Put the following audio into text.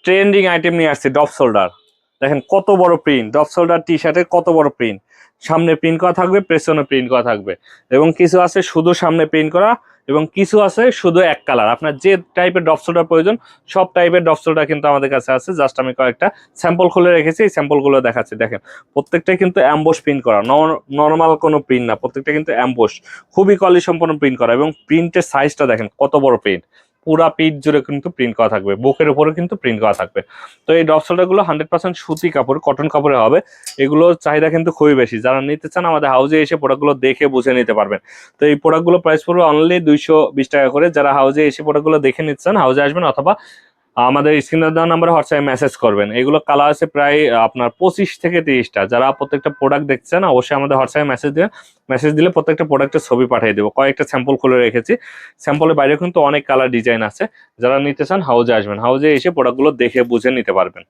Trending item নিয়ে আসছি, depth shoulder. দেখেন কত বড় প্রিন্ট, ডপ শোল্ডার টি শার্টের কত বড় প্রিন্ট। সামনে প্রিন্ট করা থাকবে, পেছনে প্রিন্ট করা থাকবে, এবং কিছু আছে শুধু সামনে প্রিন্ট করা, এবং কিছু আছে শুধু এক কালার। আপনার যে টাইপের ডপ শোল্ডার প্রয়োজন সব টাইপের ডপ শোল্ডার কিন্তু আমাদের কাছে আছে। জাস্ট আমি কয়েকটা স্যাম্পল খুলে রেখেছি, এই স্যাম্পলগুলো দেখাচ্ছি। দেখেন প্রত্যেকটাই কিন্তু অ্যাম্বোস প্রিন্ট করা, নর্মাল কোনো প্রিন্ট না, প্রত্যেকটা কিন্তু অ্যাম্বোস, খুবই কোয়ালিটি সম্পন্ন প্রিন্ট করা। এবং প্রিন্টের সাইজটা দেখেন কত বড় প্রিন্ট, পুরা পিঠ জুড়ে কিন্তু প্রিন্ট করা থাকবে, বুকের উপরে কিন্তু প্রিন্ট করা থাকবে। তো এই ডপ শোল্ডারগুলো 100% সুতি কাপড়, কটন কাপড়ে হবে। এগুলোর চাহিদা কিন্তু খুবই বেশি। যারা নিতে চান আমাদের হাউজে এসে প্রোডাক্টগুলো দেখে বুঝে নিতে পারবেন। তো এই প্রোডাক্টগুলো প্রাইস পড়বে অনলি 220 টাকা করে। যারা হাউজে এসে প্রোডাক্টগুলো দেখে নিচ্ছেন হাউজে আসবেন, অথবা আমাদের স্ক্রিনে দেওয়া নাম্বারে হোয়াটসঅ্যাপে মেসেজ করবেন। এগুলো কালার আছে প্রায় আপনার 25 থেকে 30টা। যারা প্রত্যেকটা প্রোডাক্ট দেখছেন অবশ্যই আমাদের হোয়াটসঅ্যাপে মেসেজ দিলে প্রত্যেকটা প্রোডাক্টের ছবি পাঠিয়ে দেবো। কয়েকটা স্যাম্পল খুলে রেখেছি, স্যাম্পলের বাইরে কিন্তু অনেক কালার ডিজাইন আছে। যারা নিতে চান হাউজে আসবেন, হাউজে এসে প্রোডাক্টগুলো দেখে বুঝে নিতে পারবেন।